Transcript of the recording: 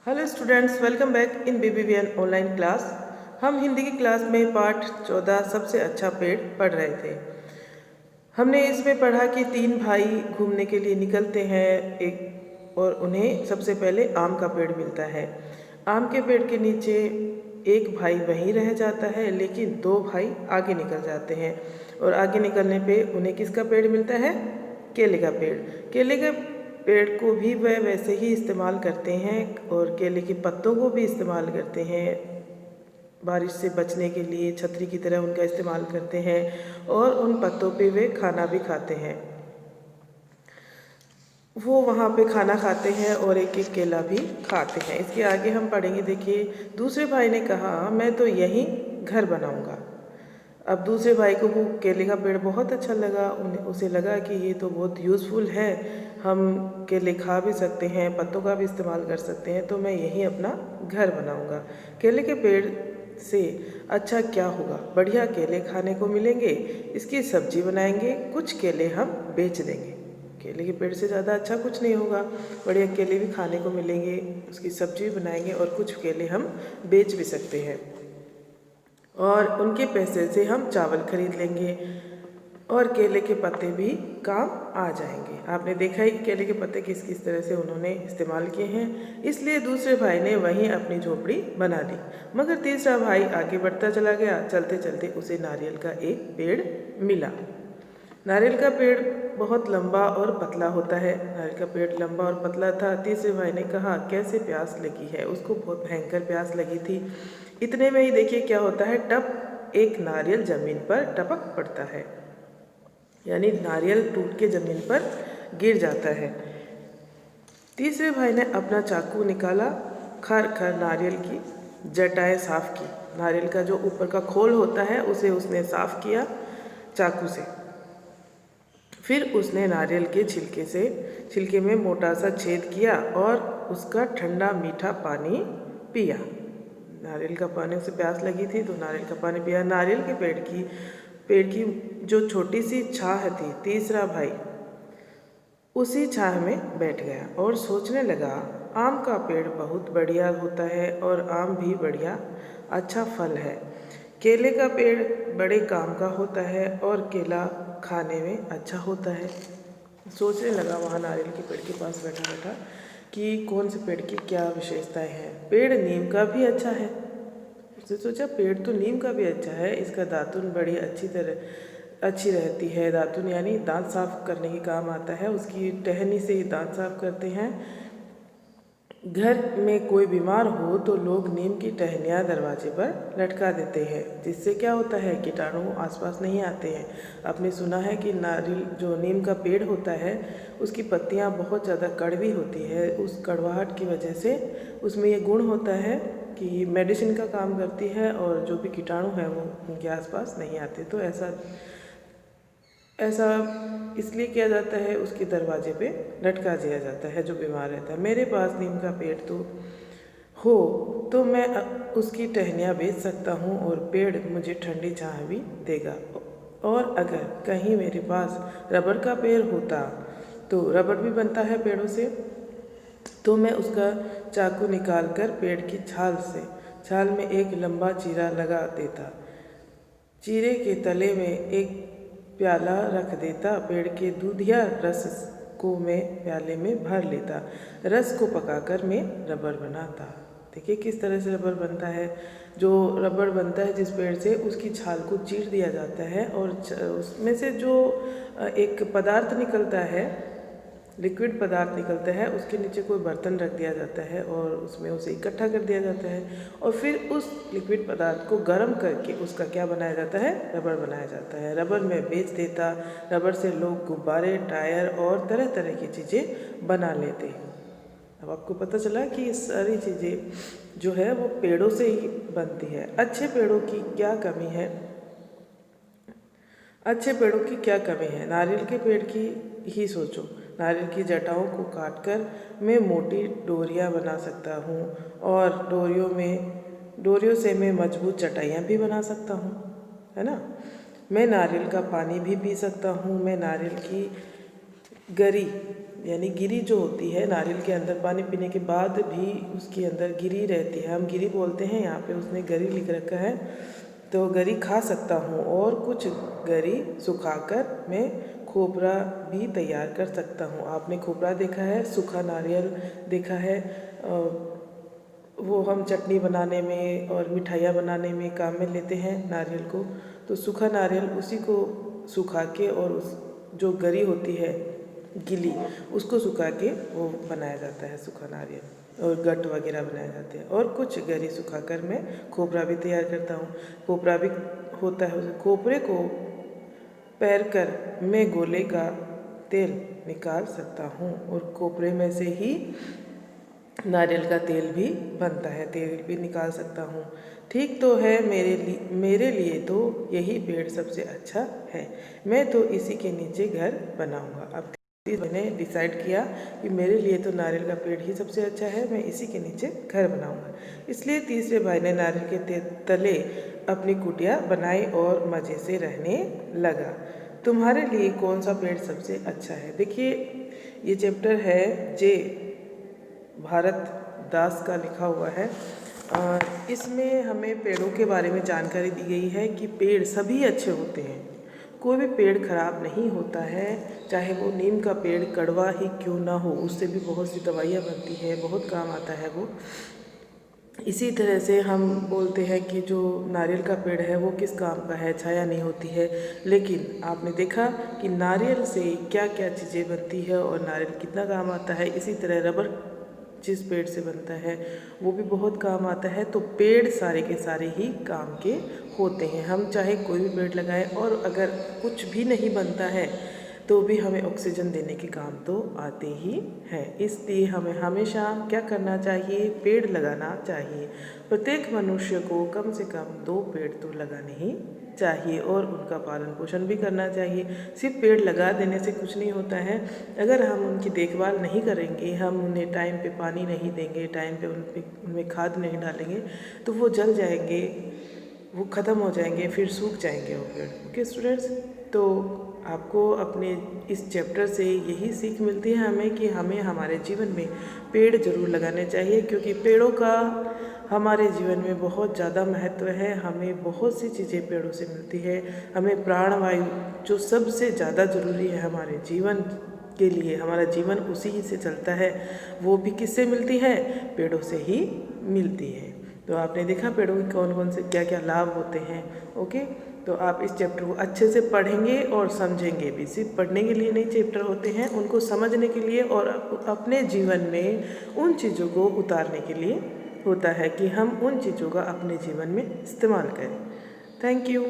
Hello students, welcome back in BBVN online class. हम हिंदी की class में पाठ 14 सबसे अच्छा पेड़ पढ़ रहे थे। हमने इसमें पढ़ा कि तीन भाई घूमने के लिए निकलते हैं एक और उन्हें सबसे पहले आम का पेड़ मिलता है। आम के पेड़ के नीचे एक भाई वहीं रह जाता है, लेकिन दो भाई आगे निकल जाते हैं और आगे निकलने पे उन्हें किसका पेड़ मिलता है? केले का पेड़। केले के पेड़ को भी वह वैसे ही इस्तेमाल करते हैं और केले के पत्तों को भी इस्तेमाल करते हैं, बारिश से बचने के लिए छतरी की तरह उनका इस्तेमाल करते हैं और उन पत्तों पे वे खाना भी खाते हैं। वो वहाँ पे खाना खाते हैं और एक एक केला भी खाते हैं। इसके आगे हम पढ़ेंगे। देखिए, दूसरे भाई ने कहा मैं तो यहीं घर बनाऊंगा। अब दूसरे भाई को वो केले का पेड़ बहुत अच्छा लगा। उसे लगा कि ये तो बहुत यूज़फुल है, हम केले खा भी सकते हैं, पत्तों का भी इस्तेमाल कर सकते हैं, तो मैं यहीं अपना घर बनाऊंगा। केले के पेड़ से अच्छा क्या होगा? बढ़िया केले खाने को मिलेंगे, इसकी सब्जी बनाएंगे, कुछ केले हम बेच देंगे। केले के पेड़ से ज़्यादा अच्छा कुछ नहीं होगा। बढ़िया केले भी खाने को मिलेंगे, उसकी सब्जी भी बनाएंगे और कुछ केले हम बेच भी सकते हैं और उनके पैसे से हम चावल खरीद लेंगे और केले के पत्ते भी काम आ जाएंगे। आपने देखा ही केले के पत्ते किस किस तरह से उन्होंने इस्तेमाल किए हैं। इसलिए दूसरे भाई ने वहीं अपनी झोपड़ी बना ली। मगर तीसरा भाई आगे बढ़ता चला गया। चलते चलते उसे नारियल का एक पेड़ मिला। नारियल का पेड़ बहुत लंबा और पतला होता है। नारियल का पेड़ लंबा और पतला था। तीसरे भाई ने कहा कैसे प्यास लगी है। उसको बहुत भयंकर प्यास लगी थी। इतने में ही देखिए क्या होता है, टप एक नारियल जमीन पर टपक पड़ता है, यानी नारियल टूट के जमीन पर गिर जाता है। तीसरे भाई ने अपना चाकू निकाला, खर खर नारियल की जटाएं साफ की। नारियल का जो ऊपर का खोल होता है उसे उसने साफ किया चाकू से। फिर उसने नारियल के छिलके में मोटा सा छेद किया और उसका ठंडा मीठा पानी पिया। नारियल का पानी, उसे प्यास लगी थी तो नारियल का पानी पिया। नारियल के पेड़ की जो छोटी सी छाह थी, तीसरा भाई उसी छाह में बैठ गया और सोचने लगा आम का पेड़ बहुत बढ़िया होता है और आम भी बढ़िया अच्छा फल है। केले का पेड़ बड़े काम का होता है और केला खाने में अच्छा होता है। सोचने लगा वहाँ नारियल के पेड़ के पास बैठा बैठा कि कौन से पेड़ की क्या विशेषताएं हैं। पेड़ नीम का भी अच्छा है। उसने सोचा पेड़ तो नीम का भी अच्छा है, इसका दातुन बड़ी अच्छी रहती है। दातुन यानी दांत साफ करने के काम आता है। उसकी टहनी से ही दांत साफ करते हैं। घर में कोई बीमार हो तो लोग नीम की टहनियाँ दरवाजे पर लटका देते हैं, जिससे क्या होता है कीटाणु आसपास नहीं आते हैं। आपने सुना है कि नारियल जो नीम का पेड़ होता है उसकी पत्तियाँ बहुत ज़्यादा कड़वी होती है। उस कड़वाहट की वजह से उसमें ये गुण होता है कि मेडिसिन का काम करती है और जो भी कीटाणु हैं वो उनके आसपास नहीं आते। तो ऐसा इसलिए किया जाता है, उसके दरवाजे पे लटका दिया जाता है जो बीमार रहता है। मेरे पास नीम का पेड़ तो हो तो मैं उसकी टहनियाँ बेच सकता हूँ और पेड़ मुझे ठंडी छाँव भी देगा। और अगर कहीं मेरे पास रबर का पेड़ होता तो रबर भी बनता है पेड़ों से, तो मैं उसका चाकू निकाल कर पेड़ की छाल में एक लंबा चीरा लगा देता। चीरे के तले में एक प्याला रख देता। पेड़ के दूध या रस को मैं प्याले में भर लेता। रस को पकाकर मैं रबर बनाता। देखिए किस तरह से रबर बनता है। जो रबर बनता है जिस पेड़ से, उसकी छाल को चीर दिया जाता है और उसमें से जो एक पदार्थ निकलता है, लिक्विड पदार्थ निकलता है, उसके नीचे कोई बर्तन रख दिया जाता है और उसमें उसे इकट्ठा कर दिया जाता है और फिर उस लिक्विड पदार्थ को गर्म करके उसका क्या बनाया जाता है? रबर बनाया जाता है। रबर में बेच देता। रबर से लोग गुब्बारे, टायर और तरह तरह की चीज़ें बना लेते हैं। अब आपको पता चला कि ये सारी चीज़ें जो है वो पेड़ों से ही बनती है। अच्छे पेड़ों की क्या कमी है? अच्छे पेड़ों की क्या कमी है? नारियल के पेड़ की ही सोचो। नारियल की जटाओं को काटकर मैं मोटी डोरियाँ बना सकता हूँ और डोरियों से मैं मजबूत चटाइयाँ भी बना सकता हूँ, है ना। मैं नारियल का पानी भी पी सकता हूँ। मैं नारियल की गरी यानी गिरी जो होती है नारियल के अंदर, पानी पीने के बाद भी उसके अंदर गिरी रहती है, हम गिरी बोलते हैं, यहाँ पे उसने गरी लिख रखा है। तो गरी खा सकता हूँ और कुछ गरी सुखाकर मैं खोपरा भी तैयार कर सकता हूँ। आपने खोपरा देखा है, सूखा नारियल देखा है, वो हम चटनी बनाने में और मिठाइयाँ बनाने में काम में लेते हैं नारियल को। तो सूखा नारियल उसी को सुखा के और उस जो गरी होती है गीली, उसको सुखा के वो बनाया जाता है सूखा नारियल, और गट वगैरह बनाए जाते हैं। और कुछ गरी सुखाकर मैं खोपरा भी तैयार करता हूँ। खोपरा भी होता है, उस खोपरे को पैर कर मैं गोले का तेल निकाल सकता हूँ, और खोपरे में से ही नारियल का तेल भी बनता है, तेल भी निकाल सकता हूँ। ठीक तो है, मेरे लिए तो यही पेड़ सबसे अच्छा है, मैं तो इसी के नीचे घर बनाऊँगा। अब मैंने डिसाइड किया कि मेरे लिए तो नारियल का पेड़ ही सबसे अच्छा है, मैं इसी के नीचे घर बनाऊंगा। इसलिए तीसरे भाई ने नारियल के तले अपनी कुटिया बनाई और मज़े से रहने लगा। तुम्हारे लिए कौन सा पेड़ सबसे अच्छा है? देखिए, ये चैप्टर है जे भारत दास का लिखा हुआ है। इसमें हमें पेड़ों के बारे में जानकारी दी गई है कि पेड़ सभी अच्छे होते हैं, कोई भी पेड़ खराब नहीं होता है। चाहे वो नीम का पेड़ कड़वा ही क्यों ना हो, उससे भी बहुत सी दवाइयाँ बनती है, बहुत काम आता है वो। इसी तरह से हम बोलते हैं कि जो नारियल का पेड़ है वो किस काम का है, छाया नहीं होती है। लेकिन आपने देखा कि नारियल से क्या क्या चीज़ें बनती है और नारियल कितना काम आता है। इसी तरह रबर जिस पेड़ से बनता है वो भी बहुत काम आता है। तो पेड़ सारे के सारे ही काम के होते हैं। हम चाहे कोई भी पेड़ लगाएं और अगर कुछ भी नहीं बनता है तो भी हमें ऑक्सीजन देने के काम तो आते ही हैं। इसलिए हमें हमेशा क्या करना चाहिए? पेड़ लगाना चाहिए। प्रत्येक मनुष्य को कम से कम 2 पेड़ तो लगाने ही चाहिए और उनका पालन पोषण भी करना चाहिए। सिर्फ पेड़ लगा देने से कुछ नहीं होता है। अगर हम उनकी देखभाल नहीं करेंगे, हम उन्हें टाइम पे पानी नहीं देंगे, टाइम पे उनमें खाद नहीं डालेंगे, तो वो जल जाएंगे, वो ख़त्म हो जाएंगे, फिर सूख जाएंगे वो पेड़। ओके स्टूडेंट्स, तो आपको अपने इस चैप्टर से यही सीख मिलती है हमें कि हमें हमारे जीवन में पेड़ ज़रूर लगाने चाहिए, क्योंकि पेड़ों का हमारे जीवन में बहुत ज़्यादा महत्व है। हमें बहुत सी चीज़ें पेड़ों से मिलती है। हमें प्राणवायु जो सबसे ज़्यादा ज़रूरी है हमारे जीवन के लिए, हमारा जीवन उसी ही से चलता है, वो भी किससे मिलती है? पेड़ों से ही मिलती है। तो आपने देखा पेड़ों के कौन कौन से क्या क्या लाभ होते हैं। ओके, तो आप इस चैप्टर को अच्छे से पढ़ेंगे और समझेंगे भी। सिर्फ पढ़ने के लिए नहीं चैप्टर होते हैं, उनको समझने के लिए और अपने जीवन में उन चीज़ों को उतारने के लिए होता है कि हम उन चीज़ों का अपने जीवन में इस्तेमाल करें। Thank you.